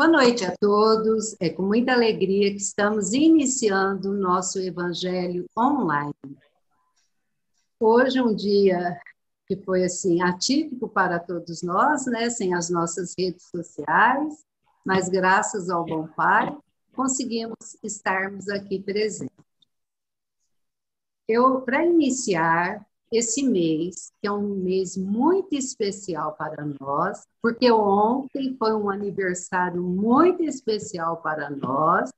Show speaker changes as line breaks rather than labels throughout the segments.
Boa noite a todos. É com muita alegria que estamos iniciando o nosso Evangelho online. Hoje um dia que foi assim atípico para todos nós, né, sem as nossas redes sociais, mas graças ao bom Pai conseguimos estarmos aqui presentes. Para iniciar esse mês, que é um mês muito especial para nós, porque ontem foi um aniversário muito especial para nós,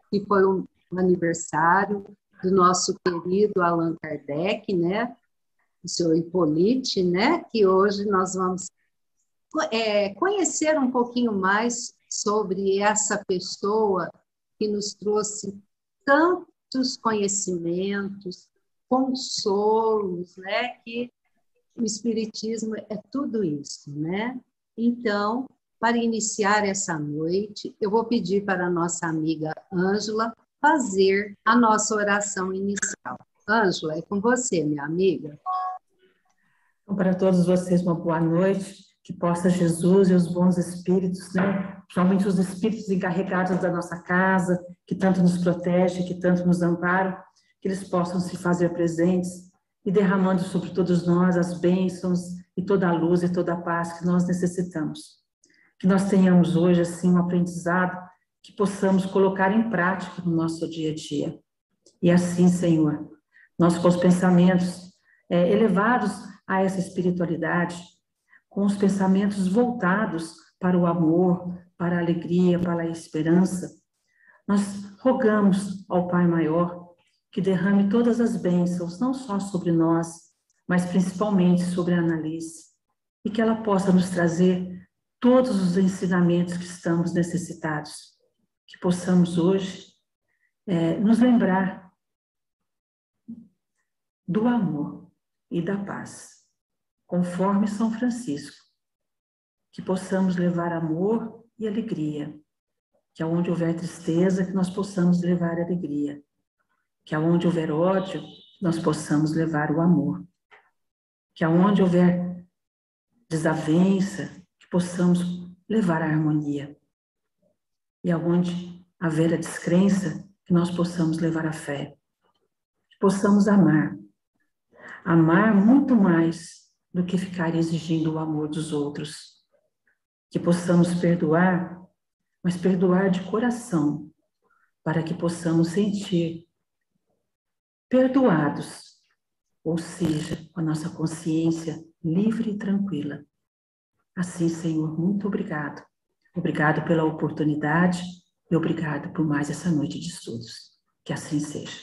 que foi um aniversário do nosso querido Allan Kardec, né? O senhor Hippolyte, né? Que hoje nós vamos conhecer um pouquinho mais sobre essa pessoa que nos trouxe tantos conhecimentos, consolos, né? Que o Espiritismo é tudo isso, né? Então, para iniciar essa noite, eu vou pedir para a nossa amiga Ângela fazer a nossa oração inicial. Ângela, é com você, minha amiga.
Então, para todos vocês, uma boa noite, que possa Jesus e os bons espíritos, né? Principalmente os espíritos encarregados da nossa casa, que tanto nos protege, que tanto nos amparam, que eles possam se fazer presentes e derramando sobre todos nós as bênçãos e toda a luz e toda a paz que nós necessitamos. Que nós tenhamos hoje, assim, um aprendizado que possamos colocar em prática no nosso dia a dia. E assim, Senhor, nós com os pensamentos elevados a essa espiritualidade, com os pensamentos voltados para o amor, para a alegria, para a esperança, nós rogamos ao Pai Maior que derrame todas as bênçãos, não só sobre nós, mas principalmente sobre a Annalise, e que ela possa nos trazer todos os ensinamentos que estamos necessitados, que possamos hoje nos lembrar do amor e da paz, conforme São Francisco, que possamos levar amor e alegria, que aonde houver tristeza, que nós possamos levar alegria, que aonde houver ódio, nós possamos levar o amor, que aonde houver desavença, que possamos levar a harmonia, e aonde haver a descrença, que nós possamos levar a fé, que possamos amar muito mais do que ficar exigindo o amor dos outros, que possamos perdoar, mas perdoar de coração, para que possamos sentir perdoados, ou seja, com a nossa consciência livre e tranquila. Assim, Senhor, muito obrigado. Obrigado pela oportunidade e obrigado por mais essa noite de estudos. Que assim seja.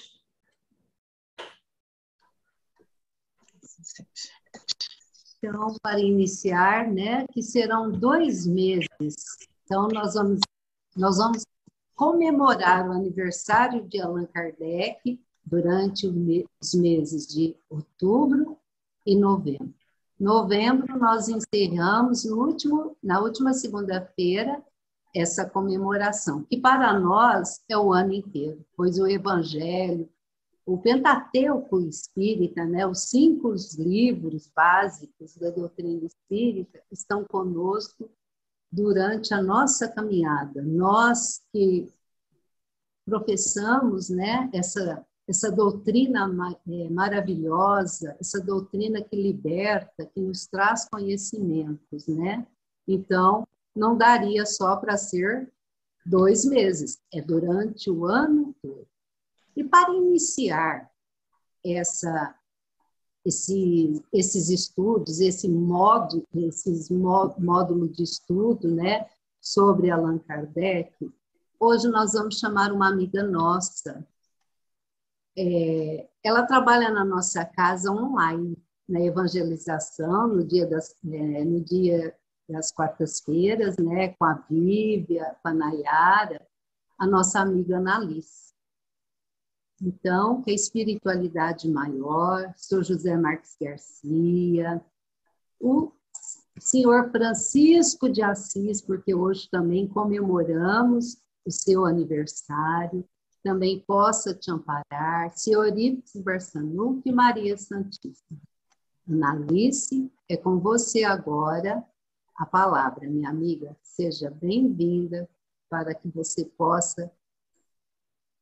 Então, para iniciar, né, que serão 2 meses. Então, nós vamos comemorar o aniversário de Allan Kardec durante os meses de outubro e novembro. Novembro, nós encerramos na última segunda-feira essa comemoração, que para nós é o ano inteiro, pois o Evangelho, o Pentateuco espírita, né, os 5 livros básicos da doutrina espírita estão conosco durante a nossa caminhada. Nós que professamos, né, essa doutrina maravilhosa, essa doutrina que liberta, que nos traz conhecimentos, né? Então, não daria só para ser 2 meses, é durante o ano todo. E para iniciar esses estudos, esses módulos de estudo, né, sobre Allan Kardec, hoje nós vamos chamar uma amiga nossa. Ela trabalha na nossa casa online, na evangelização, no dia das quartas-feiras, né, com a Vívia, com a Nayara, a nossa amiga Annalise. Então, que a espiritualidade maior, Sr. José Marques Garcia, o senhor Francisco de Assis, porque hoje também comemoramos o seu aniversário, também possa te amparar, senhor Ives Barçanuc e Maria Santíssima. Annalise, é com você agora a palavra, minha amiga. Seja bem-vinda, para que você possa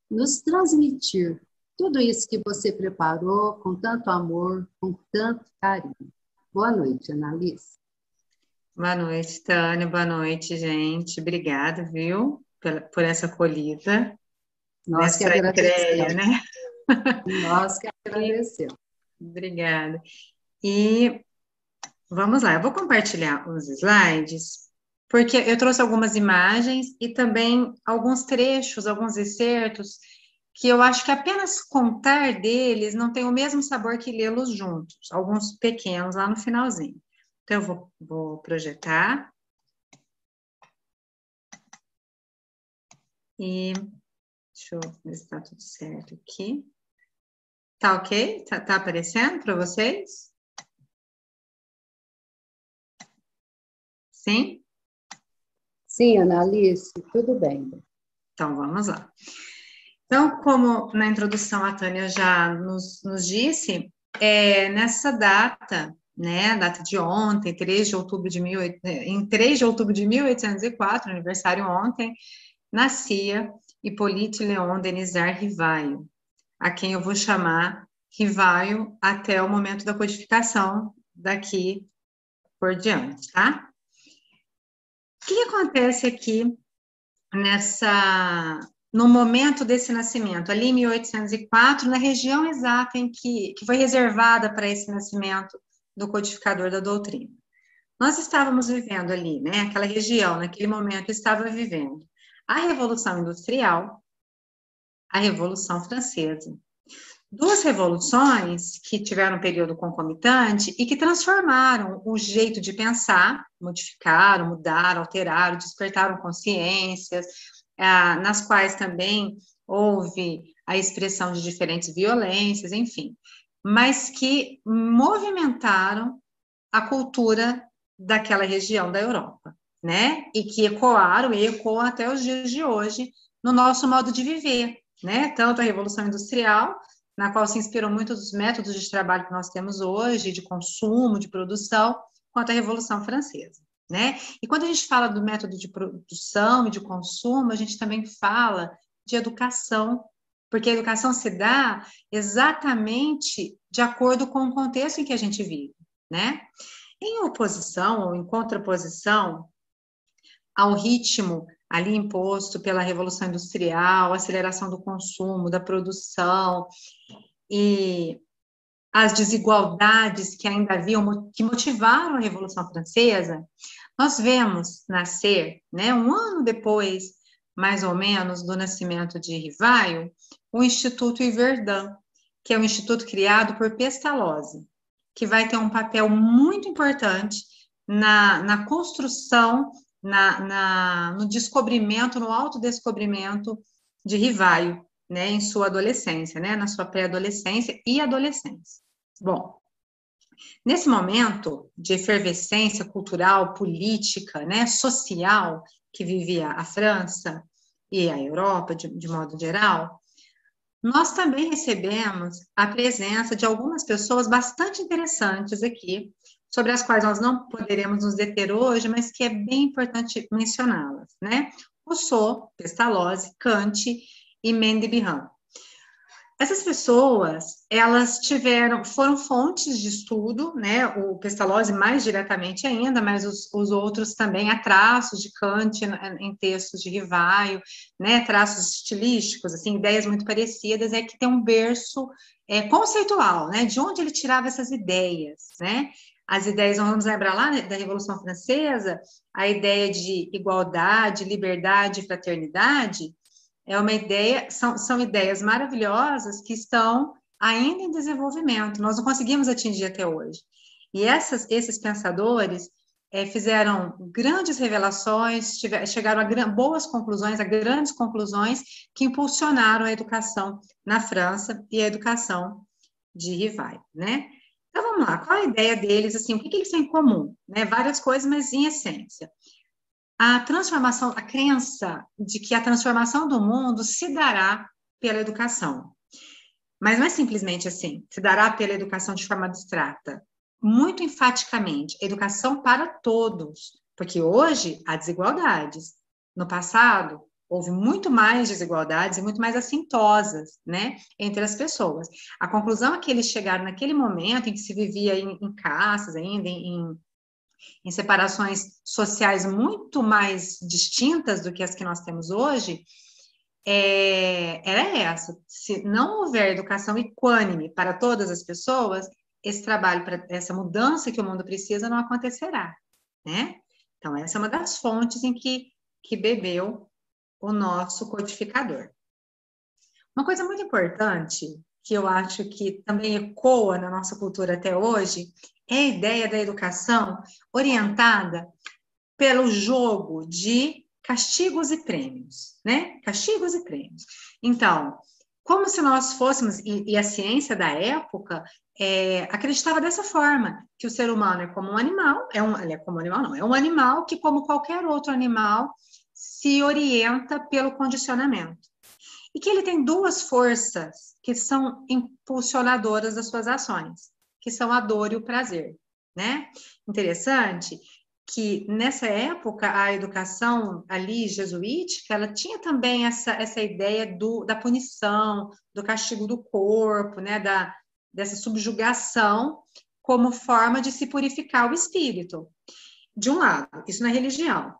nos transmitir tudo isso que você preparou com tanto amor, com tanto carinho. Boa noite, Annalise.
Boa noite, Tânia. Boa noite, gente. Obrigada, viu, por essa acolhida.
Nós que
nessa estreia,
agradecemos.
né?
Nós que agradecemos.
Obrigada. E vamos lá, eu vou compartilhar uns slides, porque eu trouxe algumas imagens e também alguns trechos, alguns excertos, que eu acho que apenas contar deles não tem o mesmo sabor que lê-los juntos, alguns pequenos lá no finalzinho. Então, eu vou projetar. E deixa eu ver se está tudo certo aqui. Tá ok? Tá aparecendo para vocês? Sim?
Sim, Annalise, tudo bem.
Então, vamos lá. Então, como na introdução a Tânia já nos disse, nessa data, né, a data de ontem, 3 de outubro em 3 de outubro de 1804, aniversário ontem, nascia Hippolyte Léon Denisard Rivaio, a quem eu vou chamar Rivaio até o momento da codificação daqui por diante, tá? O que acontece aqui no momento desse nascimento, ali em 1804, na região exata em que foi reservada para esse nascimento do codificador da doutrina? Nós estávamos vivendo ali, né? Aquela região, naquele momento, estava vivendo a Revolução Industrial, a Revolução Francesa. Duas revoluções que tiveram um período concomitante e que transformaram o jeito de pensar, modificaram, mudaram, alteraram, despertaram consciências, nas quais também houve a expressão de diferentes violências, enfim, mas que movimentaram a cultura daquela região da Europa, né? E que ecoaram e ecoam até os dias de hoje no nosso modo de viver, né? Tanto a Revolução Industrial, na qual se inspiram muitos dos métodos de trabalho que nós temos hoje, de consumo, de produção, quanto a Revolução Francesa, né? E quando a gente fala do método de produção e de consumo, a gente também fala de educação, porque a educação se dá exatamente de acordo com o contexto em que a gente vive, né? Em oposição ou em contraposição ao ritmo ali imposto pela Revolução Industrial, aceleração do consumo, da produção e as desigualdades que ainda haviam, que motivaram a Revolução Francesa, nós vemos nascer, né, um ano depois, mais ou menos, do nascimento de Rivaio, o Instituto Yverdun, que é um instituto criado por Pestalozzi, que vai ter um papel muito importante na construção, no descobrimento, no autodescobrimento de Rivaio, né, em sua adolescência, né, na sua pré-adolescência e adolescência. Bom, nesse momento de efervescência cultural, política, né, social, que vivia a França e a Europa, de modo geral, nós também recebemos a presença de algumas pessoas bastante interessantes aqui, sobre as quais nós não poderemos nos deter hoje, mas que é bem importante mencioná-las, né? Rousseau, Pestalozzi, Kant e Mendes-Bihan. Essas pessoas, elas foram fontes de estudo, né? O Pestalozzi mais diretamente ainda, mas os outros também, há traços de Kant em textos de Rivaio, né? Traços estilísticos, assim, ideias muito parecidas, é que tem um berço conceitual, né? De onde ele tirava essas ideias, né? As ideias, vamos lembrar lá, né, da Revolução Francesa, a ideia de igualdade, liberdade e fraternidade, é uma ideia, são ideias maravilhosas que estão ainda em desenvolvimento, nós não conseguimos atingir até hoje. E esses pensadores fizeram grandes revelações, chegaram a boas conclusões, a grandes conclusões que impulsionaram a educação na França e a educação de Rivaio, né? Então, vamos lá, qual a ideia deles, assim, o que eles têm em comum? Né? Várias coisas, mas em essência. A transformação, a crença de que a transformação do mundo se dará pela educação. Mas não é simplesmente assim, se dará pela educação de forma abstrata. Muito enfaticamente, educação para todos, porque hoje há desigualdades, No passado, houve muito mais desigualdades e muito mais assintosas, né, entre as pessoas. A conclusão é que eles chegaram naquele momento em que se vivia em castas ainda, em separações sociais muito mais distintas do que as que nós temos hoje, era essa. Se não houver educação equânime para todas as pessoas, esse trabalho, essa mudança que o mundo precisa, não acontecerá, né? Então, essa é uma das fontes em que bebeu o nosso codificador. Uma coisa muito importante, que eu acho que também ecoa na nossa cultura até hoje, é a ideia da educação orientada pelo jogo de castigos e prêmios, né? Castigos e prêmios. Então, como se nós fôssemos, e a ciência da época acreditava dessa forma, que o ser humano é como um animal, é um animal que, como qualquer outro animal, se orienta pelo condicionamento. E que ele tem duas forças que são impulsionadoras das suas ações, que são a dor e o prazer, né? Interessante que, nessa época, a educação ali jesuítica, ela tinha também essa ideia da punição, do castigo do corpo, né? Dessa subjugação como forma de se purificar o espírito. De um lado, isso na religião.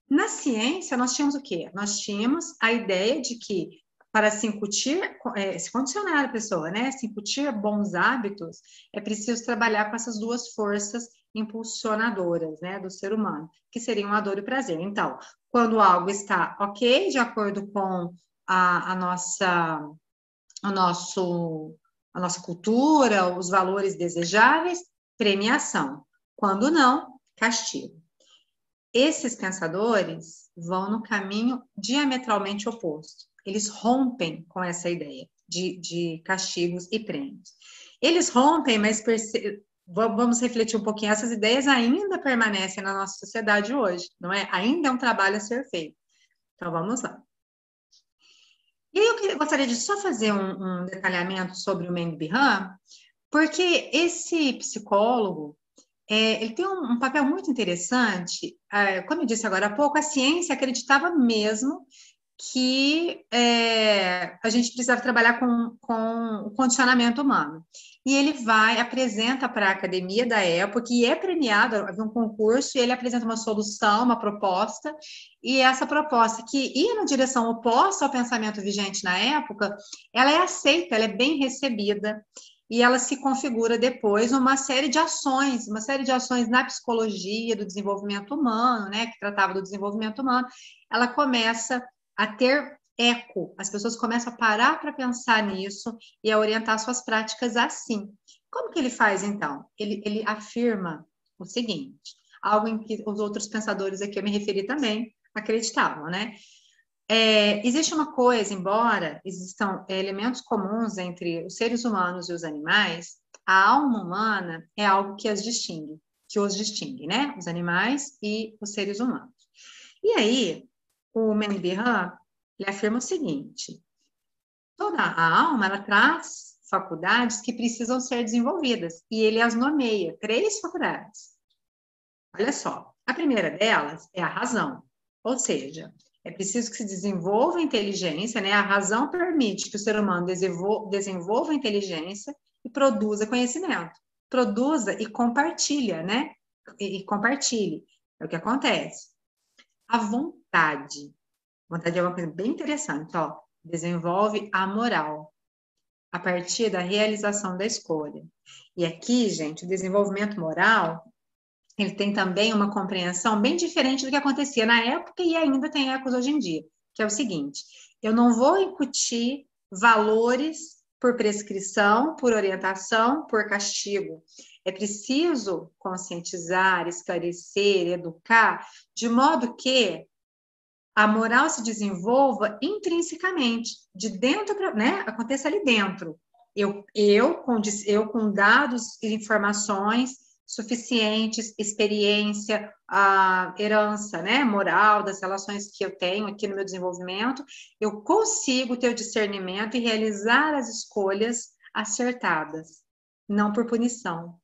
Na ciência, nós tínhamos o quê? Nós tínhamos a ideia de que, para se incutir, se condicionar a pessoa, né? Se incutir bons hábitos, é preciso trabalhar com essas duas forças impulsionadoras, né, do ser humano, que seriam a dor e o prazer. Então, quando algo está ok, de acordo com a nossa cultura, os valores desejáveis, premiação. Quando não, castigo. Esses pensadores vão no caminho diametralmente oposto. Eles rompem com essa ideia de castigos e prêmios. Eles rompem, mas vamos refletir um pouquinho. Essas ideias ainda permanecem na nossa sociedade hoje, não é? Ainda é um trabalho a ser feito. Então, vamos lá. E aí eu gostaria de só fazer um detalhamento sobre o Meng Bihan, porque esse psicólogo, ele tem um papel muito interessante. Como eu disse agora há pouco, a ciência acreditava mesmo que a gente precisava trabalhar com o condicionamento humano. E ele apresenta para a academia da época, e é premiado, havia um concurso, e ele apresenta uma solução, uma proposta, e essa proposta, que ia na direção oposta ao pensamento vigente na época, ela é aceita, ela é bem recebida, e ela se configura depois uma série de ações na psicologia do desenvolvimento humano, né, que tratava do desenvolvimento humano. Ela começa a ter eco, as pessoas começam a parar para pensar nisso e a orientar suas práticas assim. Como que ele faz, então? Ele afirma o seguinte, algo em que os outros pensadores aqui eu me referi também acreditavam, né? Existe uma coisa, embora existam elementos comuns entre os seres humanos e os animais, a alma humana é algo que os distingue, né? Os animais e os seres humanos. E aí, o Meng Bihan, ele afirma o seguinte, toda a alma, ela traz faculdades que precisam ser desenvolvidas, e ele as nomeia, 3 faculdades. Olha só, a primeira delas é a razão, ou seja, é preciso que se desenvolva a inteligência, né? A razão permite que o ser humano desenvolva a inteligência e produza conhecimento. Produza e compartilha, né? E compartilhe. É o que acontece. A vontade. Vontade é uma coisa bem interessante, ó. Desenvolve a moral a partir da realização da escolha. E aqui, gente, o desenvolvimento moral, ele tem também uma compreensão bem diferente do que acontecia na época e ainda tem ecos hoje em dia, que é o seguinte, eu não vou incutir valores por prescrição, por orientação, por castigo. É preciso conscientizar, esclarecer, educar, de modo que a moral se desenvolva intrinsecamente, de dentro para, né? Aconteça ali dentro. Eu com dados e informações suficientes, experiência, a herança, né, moral das relações que eu tenho aqui no meu desenvolvimento, eu consigo ter o discernimento e realizar as escolhas acertadas, não por punição,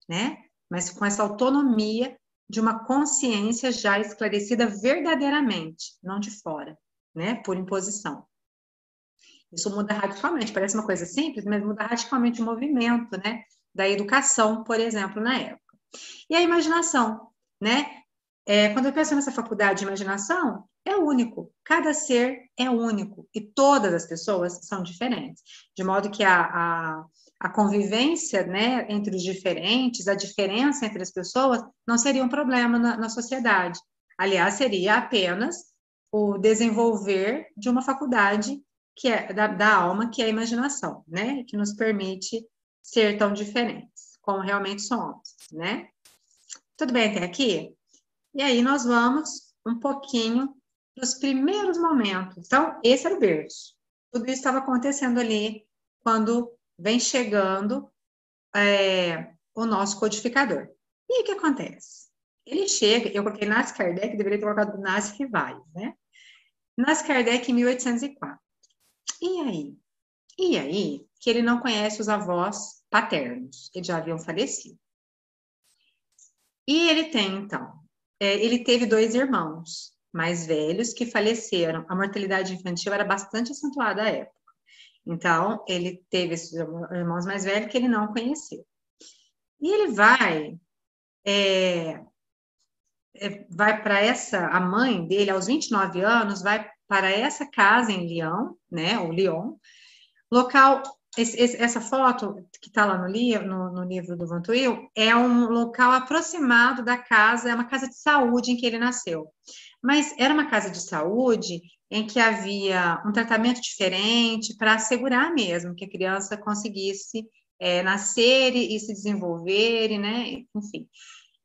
né, mas com essa autonomia de uma consciência já esclarecida verdadeiramente, não de fora, né? Por imposição. Isso muda radicalmente, parece uma coisa simples, mas muda radicalmente o movimento, né? Da educação, por exemplo, na época. E a imaginação, né? Quando eu penso nessa faculdade de imaginação, é único. Cada ser é único. E todas as pessoas são diferentes. De modo que a convivência, né, entre os diferentes, a diferença entre as pessoas, não seria um problema na sociedade. Aliás, seria apenas o desenvolver de uma faculdade que é da alma, que é a imaginação, né? Que nos permite ser tão diferentes, como realmente somos, né? Tudo bem até aqui? E aí nós vamos um pouquinho dos primeiros momentos. Então, esse era o berço. Tudo isso estava acontecendo ali quando vem chegando o nosso codificador. E aí o que acontece? Ele chega, eu coloquei Nassim Kardec, deveria ter colocado Nassim Rivais, né? Nassim Kardec em 1804. E aí? E aí que ele não conhece os avós paternos, eles já haviam falecido. E ele tem, então, ele teve 2 irmãos mais velhos que faleceram. A mortalidade infantil era bastante acentuada à época. Então, ele teve esses irmãos mais velhos que ele não conheceu. E ele vai para a mãe dele, aos 29 anos, vai para essa casa em Lyon, né, o Lyon, local. Essa foto que está lá no livro do Vantuil é um local aproximado da casa, é uma casa de saúde em que ele nasceu. Mas era uma casa de saúde em que havia um tratamento diferente para assegurar mesmo que a criança conseguisse nascer e se desenvolver, né? Enfim.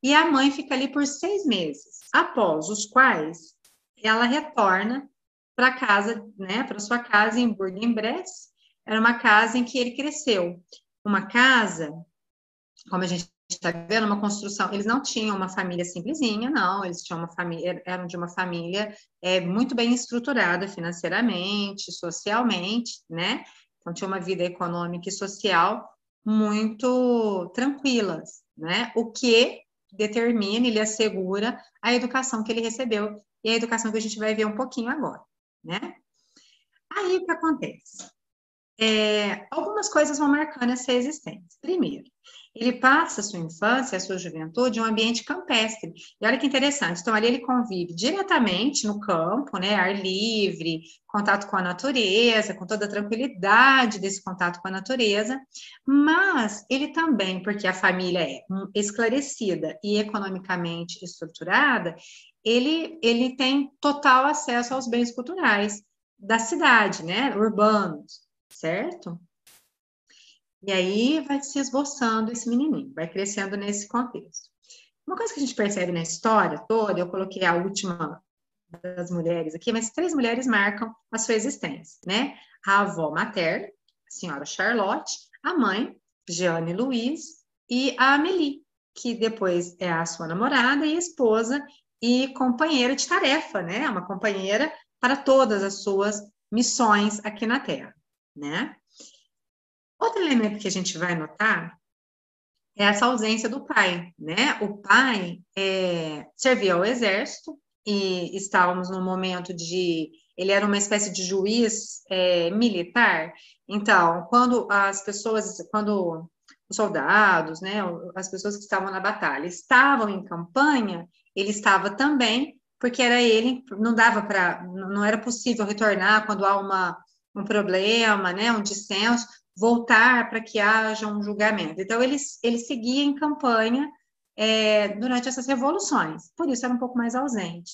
E a mãe fica ali por 6 meses, após os quais ela retorna para casa, né? Para sua casa em Bourg-en-Bresse. Era uma casa em que ele cresceu. Uma casa, como a gente está vendo, uma construção. Eles não tinham uma família simplesinha, não. Eles tinham uma família, eram de uma família muito bem estruturada financeiramente, socialmente, né? Então, tinha uma vida econômica e social muito tranquilas, né? O que determina e lhe assegura a educação que ele recebeu e a educação que a gente vai ver um pouquinho agora, né? Aí, o que acontece? Algumas coisas vão marcando essa existência. Primeiro, ele passa a sua infância, a sua juventude em um ambiente campestre. E olha que interessante, então ali ele convive diretamente no campo, né, ar livre, contato com a natureza, com toda a tranquilidade desse contato com a natureza, mas ele também, porque a família é esclarecida e economicamente estruturada, ele tem total acesso aos bens culturais da cidade, né, urbanos. Certo? E aí vai se esboçando esse menininho, vai crescendo nesse contexto. Uma coisa que a gente percebe na história toda, eu coloquei a última das mulheres aqui, mas 3 mulheres marcam a sua existência, né? A avó materna, a senhora Charlotte, a mãe, Jeanne Louise, e a Amélie, que depois é a sua namorada e esposa e companheira de tarefa, né? Uma companheira para todas as suas missões aqui na Terra. Né? Outro elemento que a gente vai notar é essa ausência do pai, né? O pai servia ao exército e estávamos num momento ele era uma espécie de juiz militar. Então, quando os soldados, né, as pessoas que estavam na batalha estavam em campanha, ele estava também, porque era ele, não era possível retornar quando há um problema, né, um dissenso, voltar para que haja um julgamento. Então, ele seguia em campanha durante essas revoluções, por isso era um pouco mais ausente.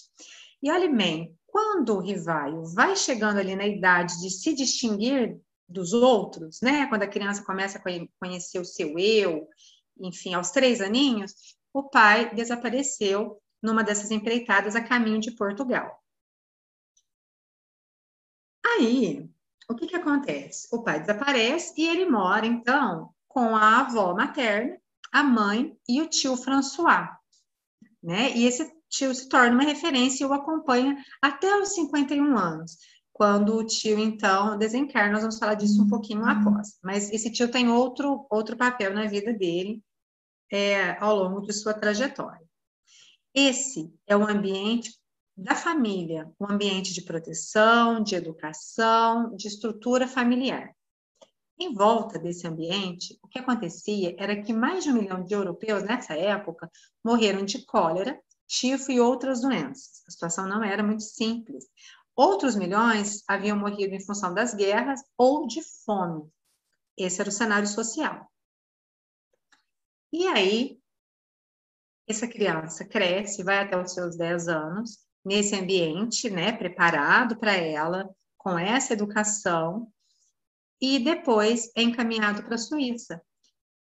E olhe bem, quando o Rivaio vai chegando ali na idade de se distinguir dos outros, né, quando a criança começa a conhecer o seu eu, enfim, aos 3 aninhos, o pai desapareceu numa dessas empreitadas a caminho de Portugal. Aí, o que acontece? O pai desaparece e ele mora, então, com a avó materna, a mãe e o tio François, né? E esse tio se torna uma referência e o acompanha até os 51 anos, quando o tio, então, desencarna. Nós vamos falar disso um pouquinho após. Mas esse tio tem outro papel na vida dele ao longo de sua trajetória. Esse é o ambiente da família, um ambiente de proteção, de educação, de estrutura familiar. Em volta desse ambiente, o que acontecia era que mais de 1 milhão de europeus, nessa época, morreram de cólera, tifo e outras doenças. A situação não era muito simples. Outros milhões haviam morrido em função das guerras ou de fome. Esse era o cenário social. E aí, essa criança cresce, vai até os seus 10 anos, nesse ambiente, né, preparado para ela, com essa educação, e depois é encaminhado para a Suíça,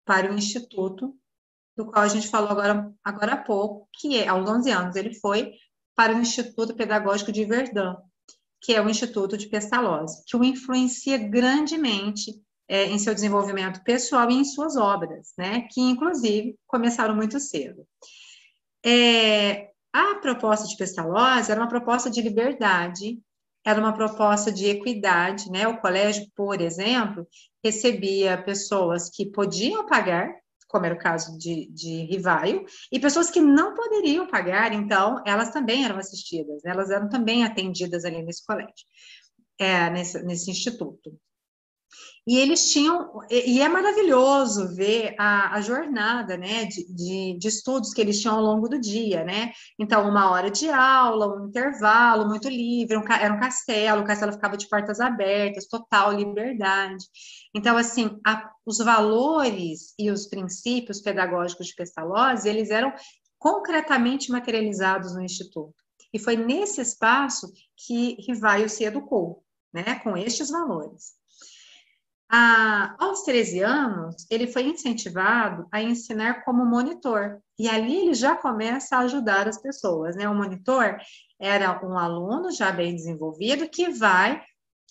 para o instituto, do qual a gente falou agora há pouco, que é, aos 11 anos, ele foi para o Instituto Pedagógico de Verdun, que é o Instituto de Pestalozzi, que o influencia grandemente em seu desenvolvimento pessoal e em suas obras, né, que, inclusive, começaram muito cedo. A proposta de Pestalozzi era uma proposta de liberdade, era uma proposta de equidade, né? O colégio, por exemplo, recebia pessoas que podiam pagar, como era o caso de Rivaio, e pessoas que não poderiam pagar, então elas também eram assistidas, né? Elas eram também atendidas ali nesse colégio, nesse instituto. E eles tinham, e é maravilhoso ver a jornada, né, de estudos que eles tinham ao longo do dia, né? Então, 1 hora de aula, um intervalo muito livre, era um castelo, o castelo ficava de portas abertas, total liberdade. Então, assim, os valores e os princípios pedagógicos de Pestalozzi, eles eram concretamente materializados no Instituto. E foi nesse espaço que Rivaio se educou, né, com estes valores. Aos 13 anos, ele foi incentivado a ensinar como monitor. E ali ele já começa a ajudar as pessoas, né? O monitor era um aluno já bem desenvolvido que vai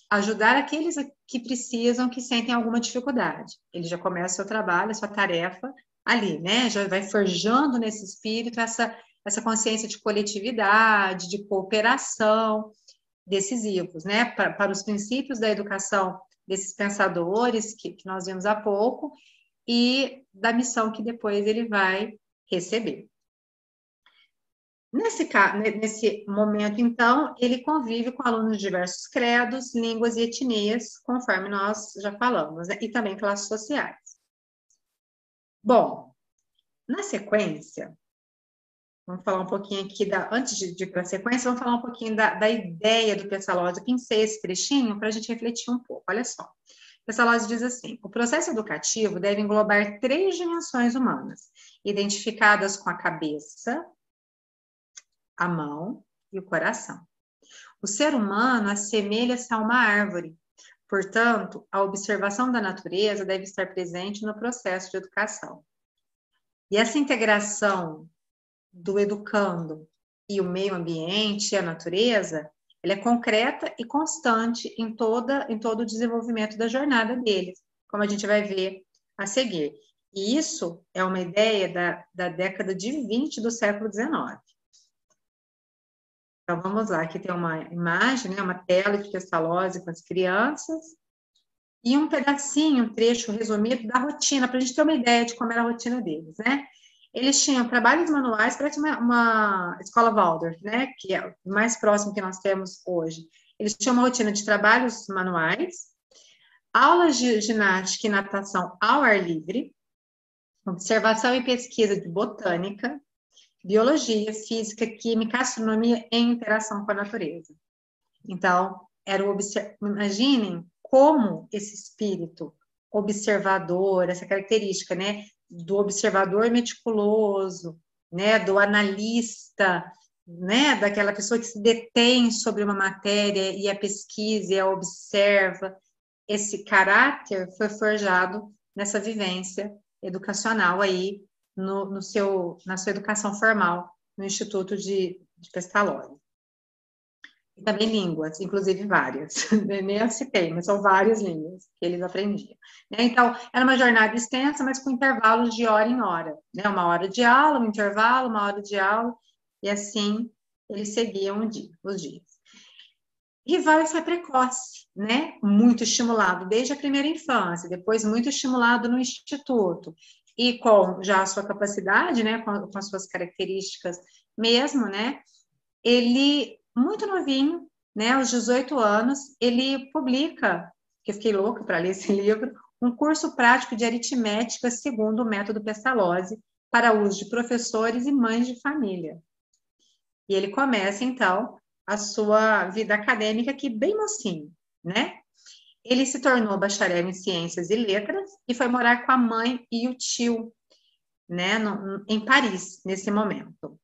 ajudar aqueles que precisam, que sentem alguma dificuldade. Ele já começa o seu trabalho, a sua tarefa ali, né? Já vai forjando nesse espírito essa consciência de coletividade, de cooperação, decisivos, né? Para os princípios da educação desses pensadores que nós vimos há pouco e da missão que depois ele vai receber. Nesse momento, então, ele convive com alunos de diversos credos, línguas e etnias, conforme nós já falamos, né? E também classes sociais. Bom, na sequência, vamos falar um pouquinho aqui, antes de ir para a sequência, vamos falar um pouquinho da ideia do Pestalozzi. Eu pensei esse trechinho para a gente refletir um pouco. Olha só. Pestalozzi diz assim: o processo educativo deve englobar 3 dimensões humanas, identificadas com a cabeça, a mão e o coração. O ser humano assemelha-se a uma árvore. Portanto, a observação da natureza deve estar presente no processo de educação. E essa integração do educando e o meio ambiente e a natureza, ela é concreta e constante em todo o desenvolvimento da jornada deles, como a gente vai ver a seguir. E isso é uma ideia da década de 20 do século XIX. Então, vamos lá, aqui tem uma imagem, né, uma tela de Pestalozzi com as crianças, e um pedacinho, um trecho resumido da rotina, para a gente ter uma ideia de como era a rotina deles, né? Eles tinham trabalhos manuais, parece uma escola Waldorf, né? Que é o mais próximo que nós temos hoje. Eles tinham uma rotina de trabalhos manuais, aulas de ginástica e natação ao ar livre, observação e pesquisa de botânica, biologia, física, química, astronomia e interação com a natureza. Então, imaginem como esse espírito observador, essa característica, né? Do observador meticuloso, né, do analista, né, daquela pessoa que se detém sobre uma matéria e a pesquisa e a observa. Esse caráter foi forjado nessa vivência educacional aí na sua educação formal no Instituto de Pestalozzi. E também línguas, inclusive várias, nem eu citei, mas são várias línguas que eles aprendiam. Então, era uma jornada extensa, mas com intervalos de hora em hora, né? 1 hora de aula, um intervalo, 1 hora de aula, e assim eles seguiam os dias. Rivaio foi precoce, né? Muito estimulado desde a primeira infância, depois muito estimulado no instituto, e com já a sua capacidade, né? Com as suas características mesmo, né? Ele, muito novinho, né, aos 18 anos, ele publica, que eu fiquei louca para ler esse livro, um curso prático de aritmética segundo o método Pestalozzi, para uso de professores e mães de família. E ele começa, então, a sua vida acadêmica aqui bem mocinho, né? Ele se tornou bacharel em Ciências e Letras e foi morar com a mãe e o tio, né, em Paris, nesse momento.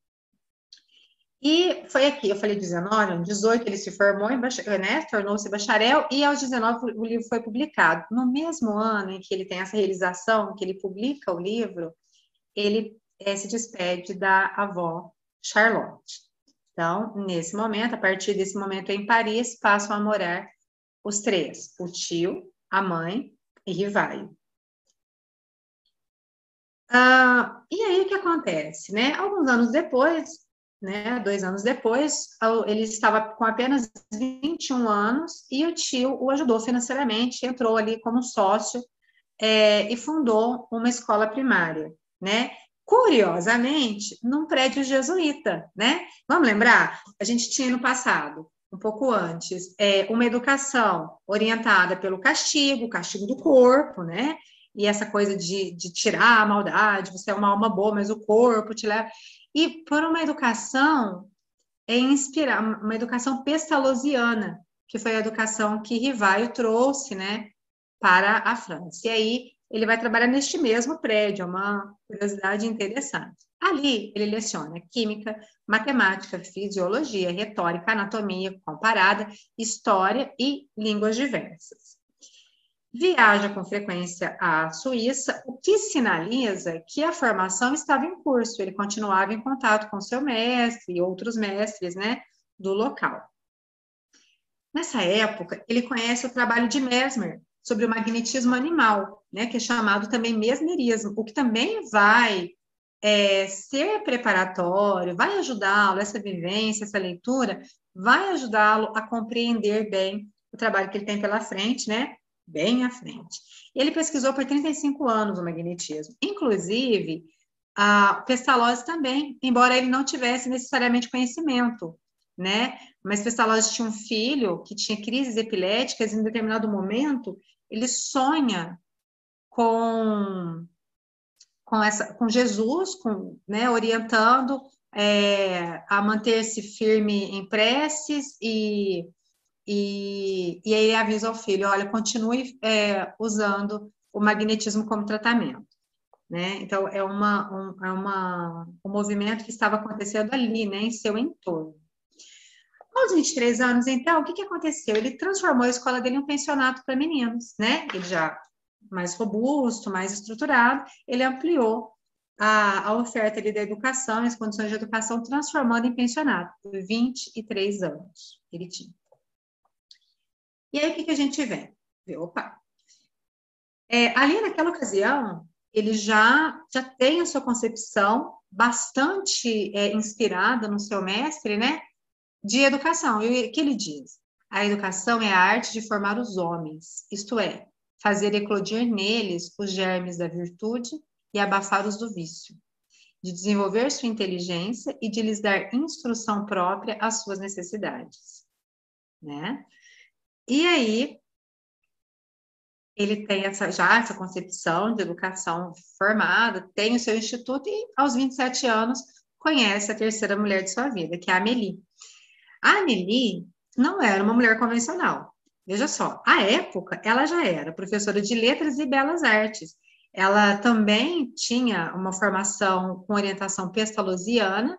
E foi aqui, eu falei 19, aos 18 ele se formou, né, tornou-se bacharel, e aos 19 o livro foi publicado. No mesmo ano em que ele tem essa realização, que ele publica o livro, ele se despede da avó Charlotte. Então, nesse momento, a partir desse momento em Paris, passam a morar os três, o tio, a mãe e Rivaio. E aí o que acontece, né? Alguns anos depois, né, 2 anos depois, ele estava com apenas 21 anos e o tio o ajudou financeiramente, entrou ali como sócio e fundou uma escola primária, né? Curiosamente, num prédio jesuíta, né? Vamos lembrar? A gente tinha no passado, um pouco antes, uma educação orientada pelo castigo, o castigo do corpo, né? E essa coisa de tirar a maldade, você é uma alma boa, mas o corpo te leva. E por uma educação uma educação pestalozziana, que foi a educação que Rivaio trouxe, né, para a França. E aí ele vai trabalhar neste mesmo prédio, é uma curiosidade interessante. Ali ele leciona química, matemática, fisiologia, retórica, anatomia comparada, história e línguas diversas. Viaja com frequência à Suíça, o que sinaliza que a formação estava em curso, ele continuava em contato com seu mestre e outros mestres, né, do local. Nessa época, ele conhece o trabalho de Mesmer sobre o magnetismo animal, né, que é chamado também mesmerismo, o que também vai ser preparatório, vai ajudá-lo, essa vivência, essa leitura, vai ajudá-lo a compreender bem o trabalho que ele tem pela frente, né, bem à frente. Ele pesquisou por 35 anos o magnetismo. Inclusive, a Pestalozzi também, embora ele não tivesse necessariamente conhecimento, né? Mas Pestalozzi tinha um filho que tinha crises epiléticas e em determinado momento ele sonha com Jesus, né, orientando a manter-se firme em preces e aí ele avisa ao filho, olha, continue usando o magnetismo como tratamento, né? Então, um movimento que estava acontecendo ali, né, em seu entorno. Aos 23 anos, então, o que aconteceu? Ele transformou a escola dele em um pensionato para meninos, né? Ele já mais robusto, mais estruturado, ele ampliou a oferta ali da educação, as condições de educação, transformando em pensionato. 23 anos ele tinha. E aí, o que a gente vê? Opa! Ali naquela ocasião, ele já tem a sua concepção bastante inspirada no seu mestre, né? De educação. E o que ele diz? A educação é a arte de formar os homens, isto é, fazer eclodir neles os germes da virtude e abafar os do vício, de desenvolver sua inteligência e de lhes dar instrução própria às suas necessidades, né? E aí, ele tem essa concepção de educação formada, tem o seu instituto e, aos 27 anos, conhece a terceira mulher de sua vida, que é a Amélie. A Amélie não era uma mulher convencional. Veja só, à época, ela já era professora de letras e belas artes. Ela também tinha uma formação com orientação pestalozziana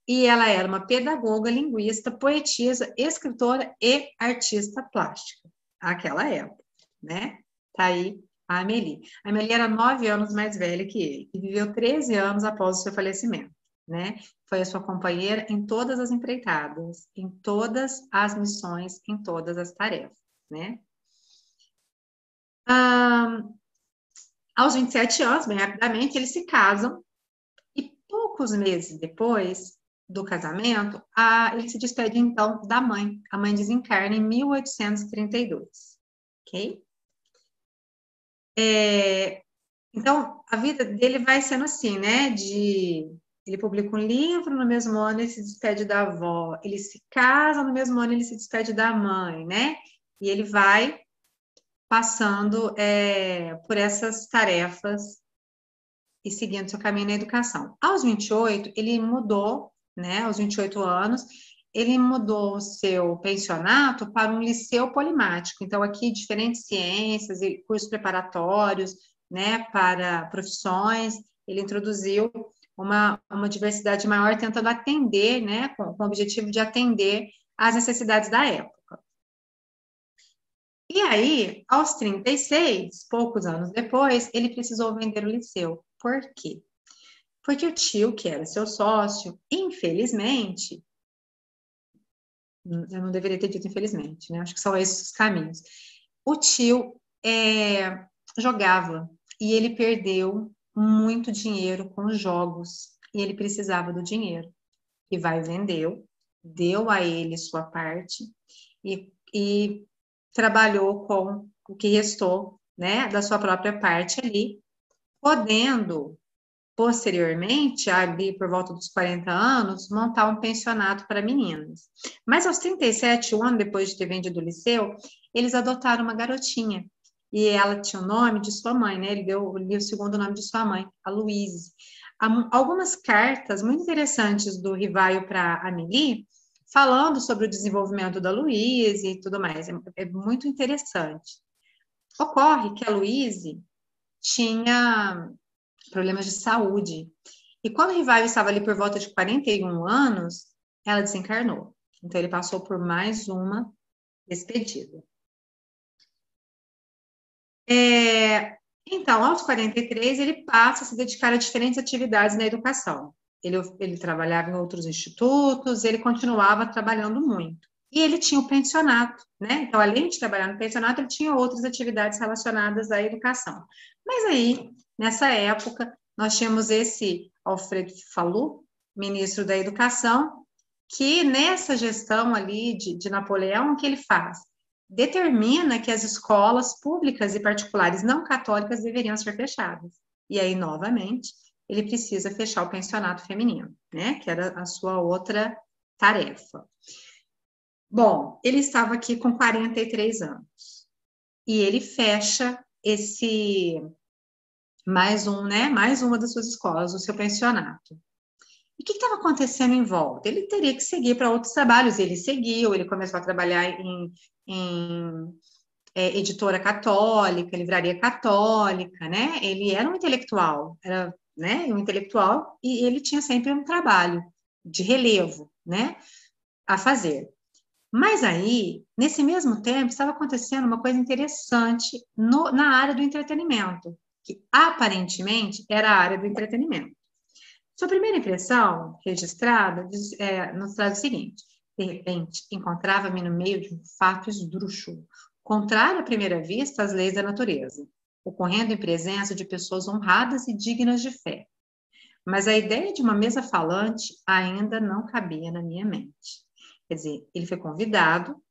e ela era uma pedagoga, linguista, poetisa, escritora e artista plástica. Aquela época, né? Tá aí a Amélie. A Amélie era 9 anos mais velha que ele e viveu 13 anos após o seu falecimento, né? Foi a sua companheira em todas as empreitadas, em todas as missões, em todas as tarefas, né? Aos 27 anos, bem rapidamente, eles se casam e poucos meses depois do casamento, ele se despede, então, da mãe. A mãe desencarna em 1832, ok? Então, a vida dele vai sendo assim, né? De Ele publica um livro, no mesmo ano ele se despede da avó. Ele se casa, no mesmo ano ele se despede da mãe, né? E ele vai passando por essas tarefas e seguindo seu caminho na educação. Aos 28, ele mudou, né? Aos 28 anos, ele mudou o seu pensionato para um liceu polimático. Então, aqui, diferentes ciências e cursos preparatórios, né, para profissões. Ele introduziu uma diversidade maior, tentando atender, né, com o objetivo de atender às necessidades da época. E aí, aos 36, poucos anos depois, ele precisou vender o liceu. Por quê? Porque o tio, que era seu sócio, infelizmente, eu não deveria ter dito infelizmente, né? Acho que são esses os caminhos. O tio jogava e ele perdeu muito dinheiro com os jogos e ele precisava do dinheiro. E vai vendeu, deu a ele sua parte e trabalhou com o que restou, né, da sua própria parte ali, podendo, posteriormente, ali por volta dos 40 anos, montar um pensionato para meninas. Mas aos 37, um ano depois de ter vendido o liceu, eles adotaram uma garotinha. E ela tinha o nome de sua mãe, né? Ele deu o segundo nome de sua mãe, a Luíse. Algumas cartas muito interessantes do Rivaio para a Amélie, falando sobre o desenvolvimento da Luíse e tudo mais. É muito interessante. Ocorre que a Luíse tinha problemas de saúde. E quando o Rivaio estava ali por volta de 41 anos, ela desencarnou. Então, ele passou por mais uma despedida. Então, aos 43, ele passa a se dedicar a diferentes atividades na educação. Ele trabalhava em outros institutos, ele continuava trabalhando muito. E ele tinha o pensionato, né? Então, além de trabalhar no pensionato, ele tinha outras atividades relacionadas à educação. Mas aí, nessa época, nós tínhamos esse Alfredo Fallu, ministro da Educação, que nessa gestão ali de Napoleão, o que ele faz? Determina que as escolas públicas e particulares não católicas deveriam ser fechadas. E aí, novamente, ele precisa fechar o pensionato feminino, né? Que era a sua outra tarefa. Bom, ele estava aqui com 43 anos. E ele fecha mais uma das suas escolas, o seu pensionato. E o que estava acontecendo em volta? Ele teria que seguir para outros trabalhos. Ele seguiu, ele começou a trabalhar em editora católica, livraria católica, né? Ele era um intelectual, e ele tinha sempre um trabalho de relevo, né, a fazer. Mas aí, nesse mesmo tempo, estava acontecendo uma coisa interessante na área do entretenimento, que aparentemente era a área do entretenimento. Sua primeira impressão registrada nos traz o seguinte: de repente, encontrava-me no meio de um fato esdrúxulo, contrário à primeira vista às leis da natureza, ocorrendo em presença de pessoas honradas e dignas de fé. Mas a ideia de uma mesa falante ainda não cabia na minha mente. Quer dizer, ele foi convidado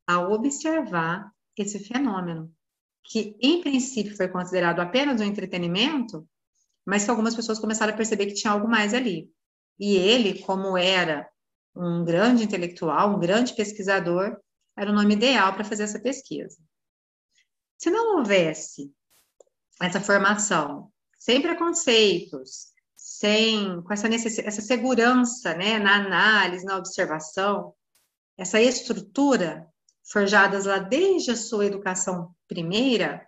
a observar esse fenômeno, que em princípio foi considerado apenas um entretenimento, mas que algumas pessoas começaram a perceber que tinha algo mais ali. E ele, como era um grande intelectual, um grande pesquisador, era o nome ideal para fazer essa pesquisa. Se não houvesse essa formação, sem preconceitos, com essa segurança, né, na análise, na observação, essa estrutura forjadas lá desde a sua educação primeira,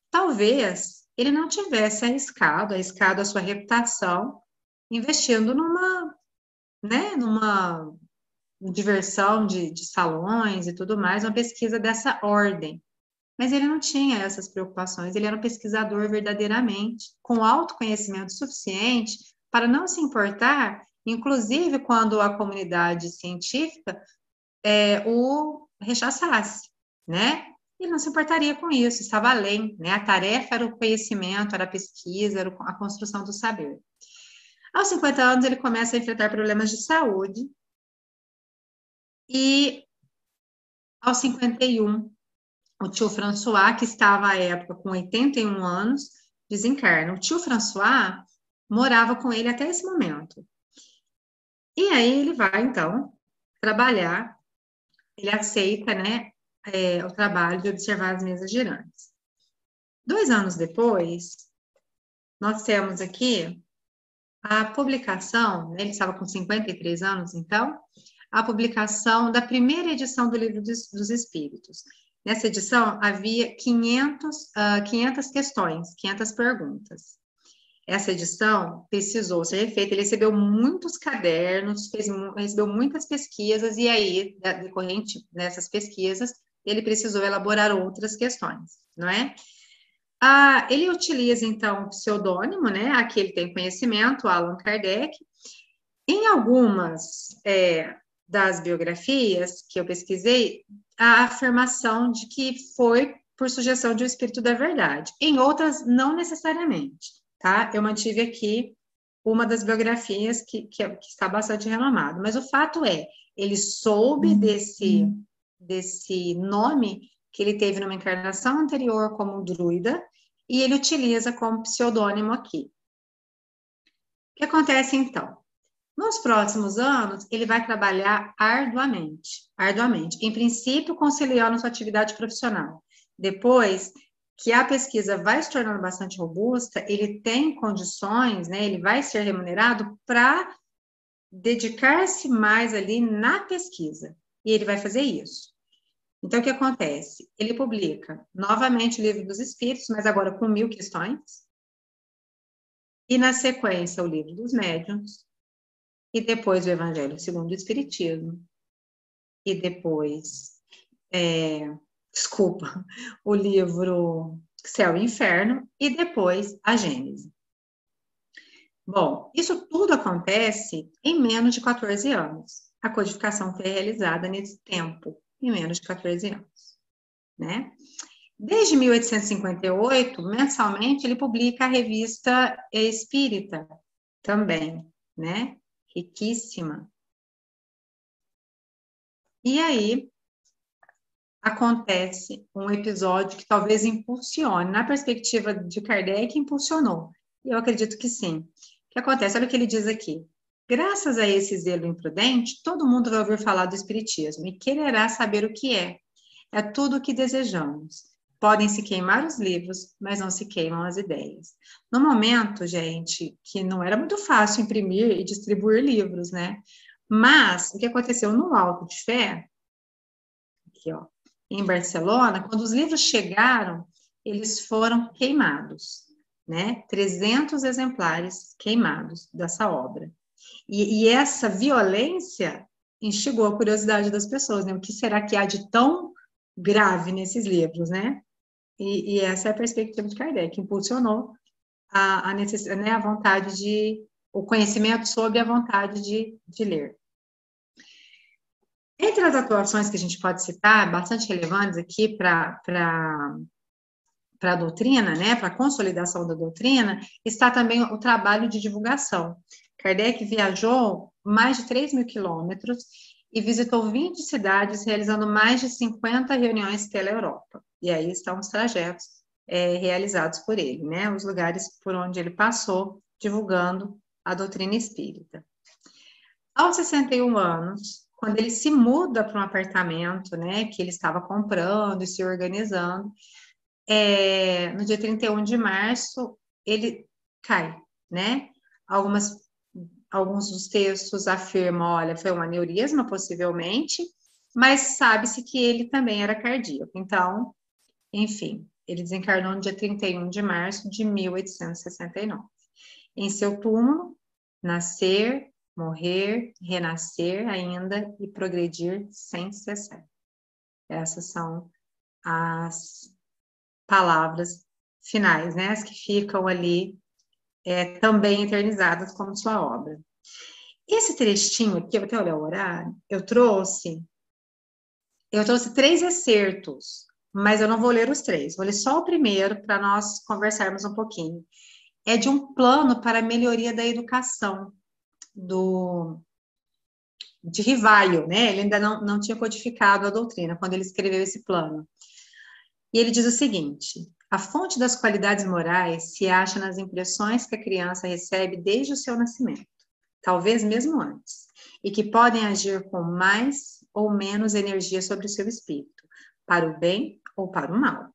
talvez ele não tivesse arriscado a sua reputação, investindo numa diversão de salões e tudo mais, uma pesquisa dessa ordem. Mas ele não tinha essas preocupações, ele era um pesquisador verdadeiramente, com autoconhecimento suficiente para não se importar, inclusive quando a comunidade científica o rechaçasse, né? Ele não se importaria com isso, estava além, né? A tarefa era o conhecimento, era a pesquisa, era a construção do saber. Aos 50 anos, ele começa a enfrentar problemas de saúde e, aos 51, o tio François, que estava à época com 81 anos, desencarna. O tio François, morava com ele até esse momento. E aí ele vai, então, trabalhar, ele aceita, né, o trabalho de observar as mesas girantes. 2 anos depois, nós temos aqui a publicação, né, ele estava com 53 anos, então, a publicação da primeira edição do Livro dos Espíritos. Nessa edição, havia 500 questões, 500 perguntas. Essa edição precisou ser feita, ele recebeu muitos cadernos, recebeu muitas pesquisas, e aí, decorrente dessas pesquisas, ele precisou elaborar outras questões, não é? Ele utiliza, então, o pseudônimo, né? Aqui ele tem conhecimento, Allan Kardec. Em algumas das biografias que eu pesquisei, a afirmação de que foi por sugestão de um espírito da verdade. Em outras, não necessariamente, tá? Eu mantive aqui uma das biografias que está bastante renomada. Mas o fato é, ele soube desse nome que ele teve numa encarnação anterior como druida, e ele utiliza como pseudônimo aqui. O que acontece, então? Nos próximos anos, ele vai trabalhar arduamente. Em princípio, conciliando sua atividade profissional. Depois que a pesquisa vai se tornando bastante robusta, ele tem condições, né, ele vai ser remunerado para dedicar-se mais ali na pesquisa. E ele vai fazer isso. Então, o que acontece? Ele publica novamente o Livro dos Espíritos, mas agora com 1000 questões. E, na sequência, o Livro dos Médiuns. E depois o Evangelho segundo o Espiritismo. E depois, o livro Céu e Inferno. E depois a Gênese. Bom, isso tudo acontece em menos de 14 anos. A codificação foi realizada nesse tempo, em menos de 14 anos, né? Desde 1858, mensalmente, ele publica a Revista Espírita, também, né? Riquíssima. E aí, acontece um episódio que talvez impulsione, na perspectiva de Kardec, impulsionou. E eu acredito que sim. O que acontece? Olha o que ele diz aqui. Graças a esse zelo imprudente, todo mundo vai ouvir falar do Espiritismo e quererá saber o que é. É tudo o que desejamos. Podem se queimar os livros, mas não se queimam as ideias. No momento, gente, que não era muito fácil imprimir e distribuir livros, né? Mas, o que aconteceu no Alto de Fé, aqui, ó, em Barcelona, quando os livros chegaram, eles foram queimados, né? 300 exemplares queimados dessa obra. E essa violência instigou a curiosidade das pessoas, né? O que será que há de tão grave nesses livros, né? E essa é a perspectiva de Kardec, que impulsionou a necessidade, né, a vontade o conhecimento sobre a vontade de ler. Entre as atuações que a gente pode citar, bastante relevantes aqui para a doutrina, né, para a consolidação da doutrina, está também o trabalho de divulgação. Kardec viajou mais de 3.000 quilômetros e visitou 20 cidades, realizando mais de 50 reuniões pela Europa. E aí estão os trajetos realizados por ele, né, os lugares por onde ele passou, divulgando a doutrina espírita. Aos 61 anos, quando ele se muda para um apartamento, né, que ele estava comprando e se organizando, no dia 31 de março, ele cai, né? Alguns dos textos afirmam, olha, foi um aneurisma, possivelmente, mas sabe-se que ele também era cardíaco. Então, enfim, ele desencarnou no dia 31 de março de 1869. Em seu túmulo, nascer, morrer, renascer ainda e progredir sem cessar. Essas são as palavras finais, né? As que ficam ali também eternizadas como sua obra. Esse trechinho aqui, eu vou até olhar o horário, eu trouxe 3 excertos, mas eu não vou ler os 3, vou ler só o primeiro para nós conversarmos um pouquinho. É de um plano para a melhoria da educação de Rivaio, né? Ele ainda não tinha codificado a doutrina quando ele escreveu esse plano. E ele diz o seguinte: A fonte das qualidades morais se acha nas impressões que a criança recebe desde o seu nascimento, talvez mesmo antes, e que podem agir com mais ou menos energia sobre o seu espírito, para o bem ou para o mal.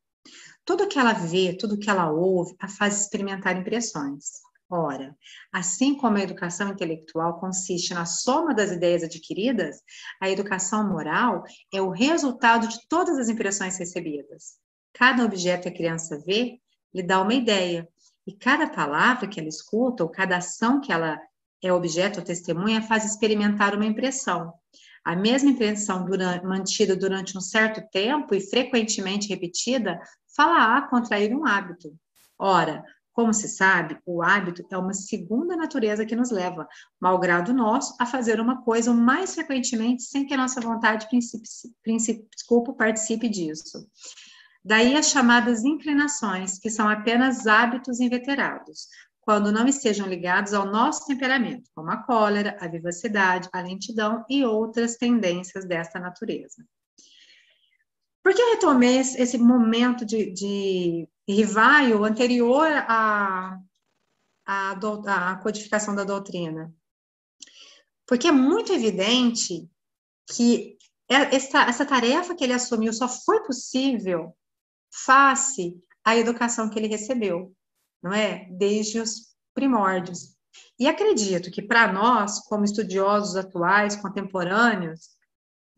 Tudo que ela vê, tudo que ela ouve, a faz experimentar impressões. Ora, assim como a educação intelectual consiste na soma das ideias adquiridas, a educação moral é o resultado de todas as impressões recebidas. Cada objeto que a criança vê lhe dá uma ideia, e cada palavra que ela escuta, ou cada ação que ela é objeto ou testemunha, faz experimentar uma impressão. A mesma impressão mantida durante um certo tempo e frequentemente repetida, fala-á contrair um hábito. Ora, como se sabe, o hábito é uma segunda natureza que nos leva, malgrado nosso, a fazer uma coisa o mais frequentemente sem que a nossa vontade participe disso. Daí as chamadas inclinações, que são apenas hábitos inveterados, quando não estejam ligados ao nosso temperamento, como a cólera, a vivacidade, a lentidão e outras tendências desta natureza. Por que eu retomei esse momento de Rivaio anterior à codificação da doutrina? Porque é muito evidente que essa tarefa que ele assumiu só foi possível face à educação que ele recebeu, não é? Desde os primórdios. E acredito que para nós, como estudiosos atuais, contemporâneos,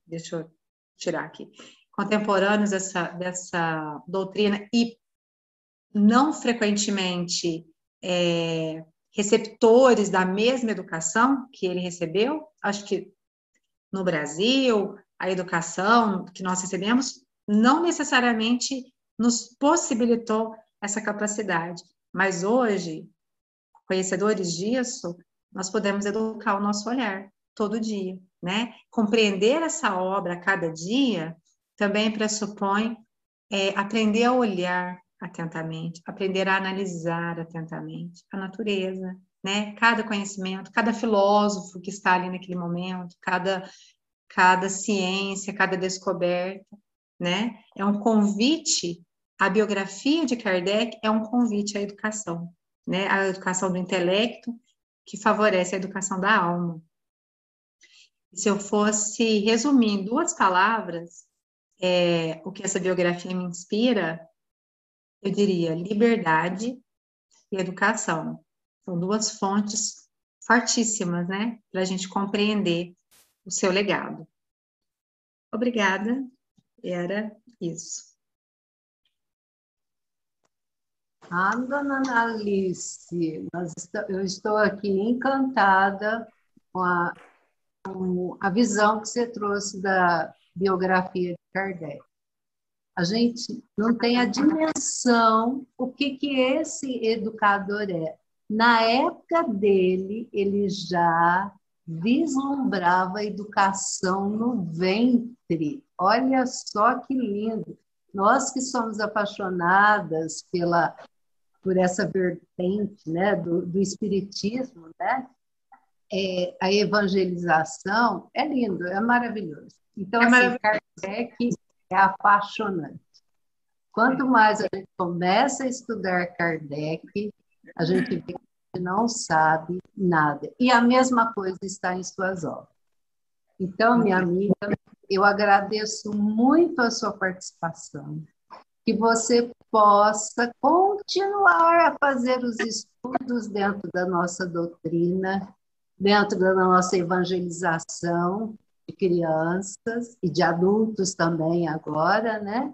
deixa eu tirar aqui, contemporâneos dessa doutrina e não frequentemente receptores da mesma educação que ele recebeu, acho que no Brasil, a educação que nós recebemos não necessariamente nos possibilitou essa capacidade. Mas hoje, conhecedores disso, nós podemos educar o nosso olhar todo dia, né? Compreender essa obra a cada dia também pressupõe aprender a olhar atentamente, aprender a analisar atentamente a natureza, né? Cada conhecimento, cada filósofo que está ali naquele momento, cada ciência, cada descoberta, né? É um convite. A biografia de Kardec é um convite à educação, né? A educação do intelecto, que favorece a educação da alma. Se eu fosse resumir em 2 palavras, o que essa biografia me inspira, eu diria liberdade e educação. São 2 fontes fortíssimas, né? Para a gente compreender o seu legado. Obrigada, era isso.
Dona Analice, eu estou aqui encantada com a visão que você trouxe da biografia de Kardec. A gente não tem a dimensão o que esse educador é. Na época dele, ele já vislumbrava a educação no ventre. Olha só que lindo. Nós que somos apaixonadas por essa vertente, né, do espiritismo, né? A evangelização é lindo, é maravilhoso. Então, assim, Kardec é apaixonante. Quanto mais a gente começa a estudar Kardec, a gente vê que a gente não sabe nada. E a mesma coisa está em suas obras. Então, minha amiga, eu agradeço muito a sua participação, que você possa continuar a fazer os estudos dentro da nossa doutrina, dentro da nossa evangelização de crianças e de adultos também agora, né?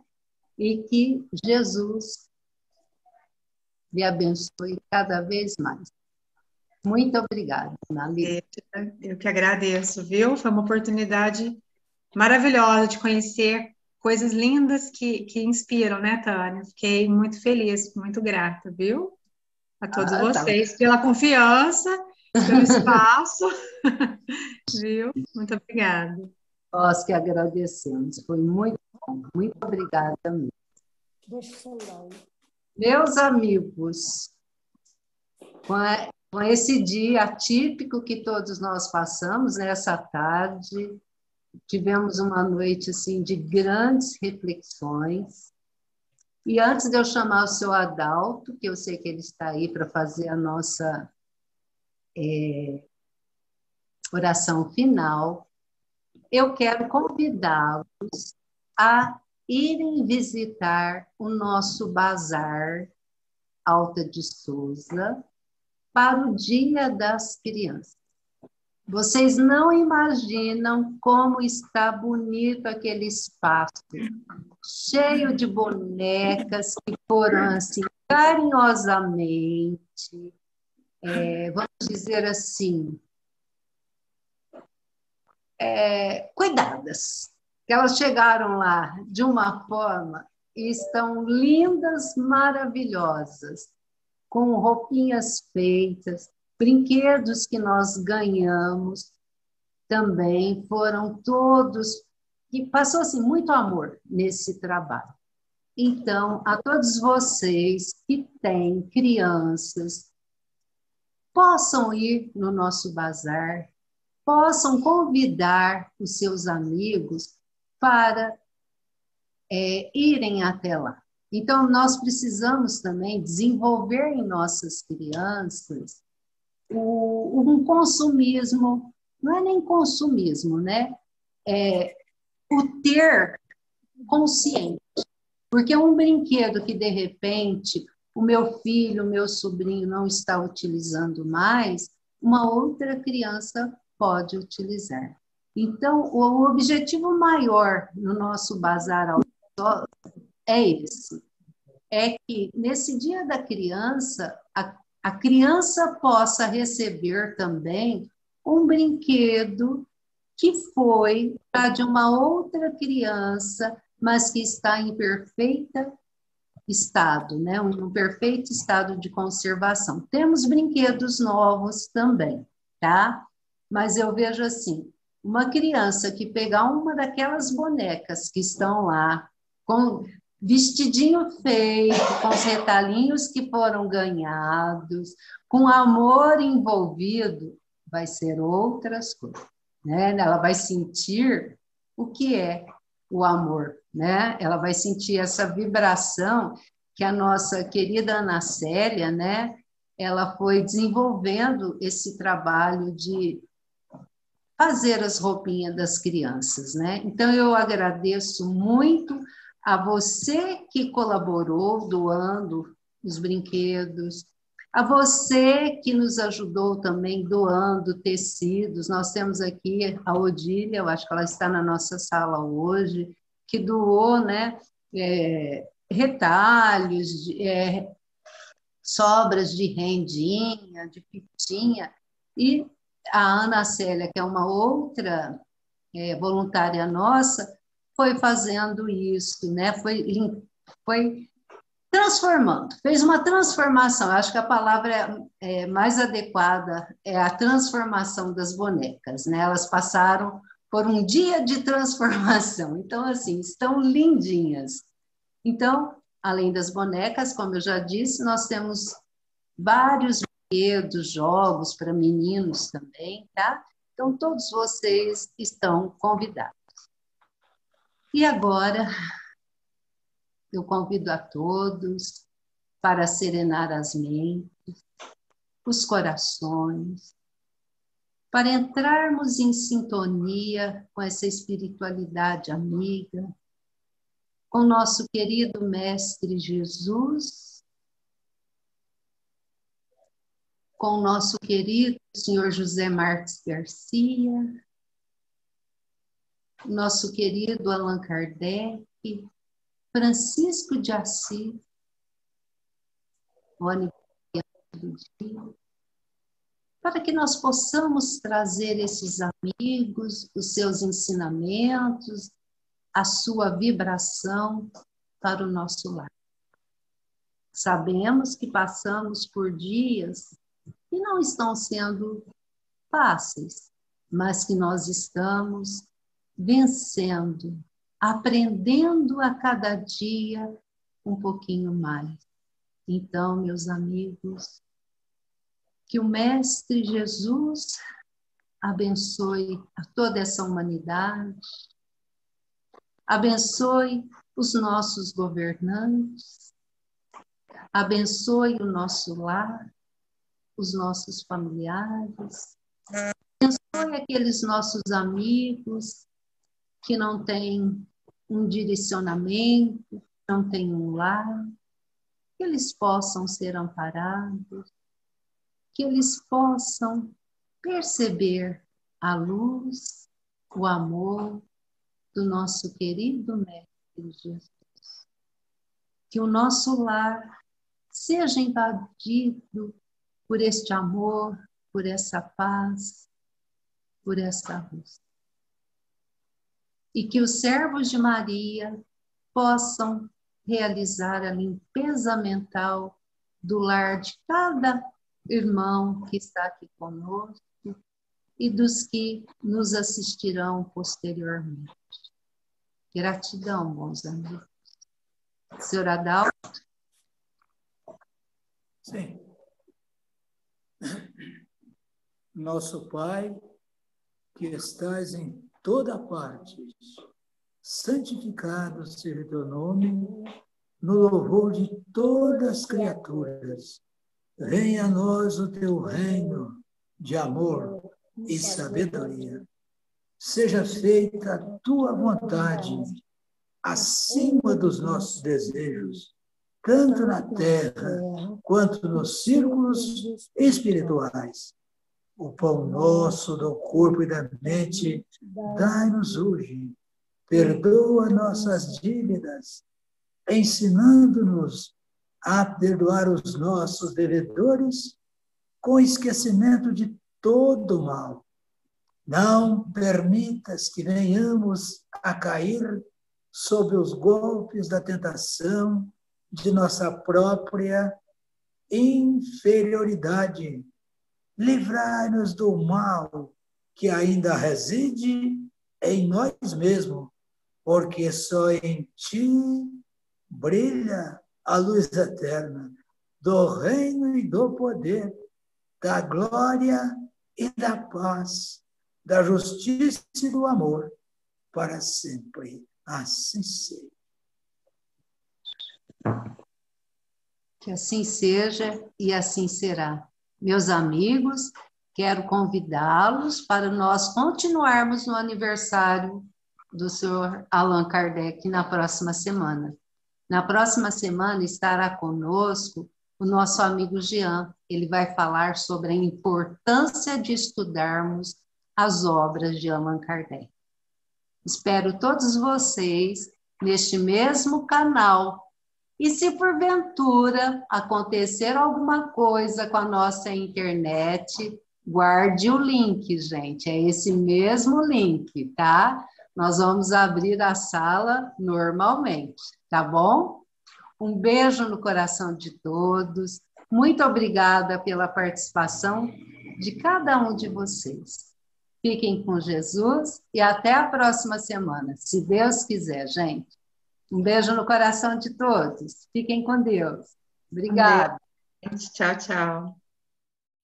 E que Jesus lhe abençoe cada vez mais. Muito obrigada, Analice.
Eu que agradeço, viu? Foi uma oportunidade maravilhosa de conhecer coisas lindas que inspiram, né, Tânia? Fiquei muito feliz, muito grata, viu? A todos vocês pela confiança, pelo espaço, viu? Muito obrigada.
Nós que agradecemos, foi muito bom. Muito obrigada mesmo. Meus amigos, com esse dia atípico que todos nós passamos, nessa tarde, tivemos uma noite assim, de grandes reflexões. E antes de eu chamar o seu Adalto, que eu sei que ele está aí para fazer a nossa oração final, eu quero convidá-los a irem visitar o nosso bazar Alta de Souza para o Dia das Crianças. Vocês não imaginam como está bonito aquele espaço, cheio de bonecas que foram assim carinhosamente, vamos dizer assim, cuidadas. Elas chegaram lá de uma forma e estão lindas, maravilhosas, com roupinhas feitas, brinquedos que nós ganhamos também foram todos, e passou assim muito amor nesse trabalho. Então, a todos vocês que têm crianças, possam ir no nosso bazar, possam convidar os seus amigos para irem até lá. Então, nós precisamos também desenvolver em nossas crianças um consumismo, não é nem consumismo, né? O ter consciente. Porque um brinquedo que, de repente, o meu filho, o meu sobrinho não está utilizando mais, uma outra criança pode utilizar. Então, o objetivo maior no nosso bazar é esse. É que, nesse Dia da Criança, a criança possa receber também um brinquedo que foi de uma outra criança, mas que está em perfeito estado, né? Um perfeito estado de conservação. Temos brinquedos novos também, tá? Mas eu vejo assim, uma criança que pegar uma daquelas bonecas que estão lá, com vestidinho feito, com os retalhinhos que foram ganhados, com amor envolvido, vai ser outras coisas, né? Ela vai sentir o que é o amor, né? Ela vai sentir essa vibração que a nossa querida Ana Célia, né? Ela foi desenvolvendo esse trabalho de fazer as roupinhas das crianças, né? Então, eu agradeço muito a você que colaborou doando os brinquedos, a você que nos ajudou também doando tecidos. Nós temos aqui a Odília, eu acho que ela está na nossa sala hoje, que doou, né, retalhos, sobras de rendinha, de fitinha, e a Ana Célia, que é uma outra voluntária nossa, foi fazendo isso, né? Foi transformando, fez uma transformação. Acho que a palavra mais adequada é a transformação das bonecas, né? Elas passaram por um dia de transformação. Então, assim, estão lindinhas. Então, além das bonecas, como eu já disse, nós temos vários brinquedos, jogos para meninos também, tá? Então, todos vocês estão convidados. E agora, eu convido a todos para serenar as mentes, os corações, para entrarmos em sintonia com essa espiritualidade amiga, com nosso querido Mestre Jesus, com nosso querido Senhor José Marques Garcia, nosso querido Allan Kardec, Francisco de Assis, o aniversário do dia, para que nós possamos trazer esses amigos, os seus ensinamentos, a sua vibração para o nosso lar. Sabemos que passamos por dias que não estão sendo fáceis, mas que nós estamos vencendo, aprendendo a cada dia um pouquinho mais. Então, meus amigos, que o Mestre Jesus abençoe a toda essa humanidade, abençoe os nossos governantes, abençoe o nosso lar, os nossos familiares, abençoe aqueles nossos amigos que não têm um direcionamento, não têm um lar, que eles possam ser amparados, que eles possam perceber a luz, o amor do nosso querido Mestre Jesus. Que o nosso lar seja invadido por este amor, por essa paz, por essa luz. E que os servos de Maria possam realizar a limpeza mental do lar de cada irmão que está aqui conosco e dos que nos assistirão posteriormente. Gratidão, bons amigos. Senhor Adalto?
Sim. Nosso Pai, que estás em toda parte, santificado seja o teu nome, no louvor de todas as criaturas. Venha a nós o teu reino de amor e sabedoria. Seja feita a tua vontade, acima dos nossos desejos, tanto na terra quanto nos círculos espirituais. O pão nosso do corpo e da mente, dai-nos hoje. Perdoa nossas dívidas, ensinando-nos a perdoar os nossos devedores com esquecimento de todo o mal. Não permitas que venhamos a cair sob os golpes da tentação de nossa própria inferioridade. Livrai-nos do mal que ainda reside em nós mesmos, porque só em ti brilha a luz eterna do reino e do poder, da glória e da paz, da justiça e do amor, para sempre. Assim seja.
Que assim seja e assim será. Meus amigos, quero convidá-los para nós continuarmos no aniversário do Sr. Allan Kardec na próxima semana. Na próxima semana estará conosco o nosso amigo Jean. Ele vai falar sobre a importância de estudarmos as obras de Allan Kardec. Espero todos vocês neste mesmo canal. E se porventura acontecer alguma coisa com a nossa internet, guarde o link, gente. É esse mesmo link, tá? Nós vamos abrir a sala normalmente, tá bom? Um beijo no coração de todos. Muito obrigada pela participação de cada um de vocês. Fiquem com Jesus e até a próxima semana, se Deus quiser, gente. Um beijo no coração de todos. Fiquem com Deus. Obrigada.
Tchau, tchau.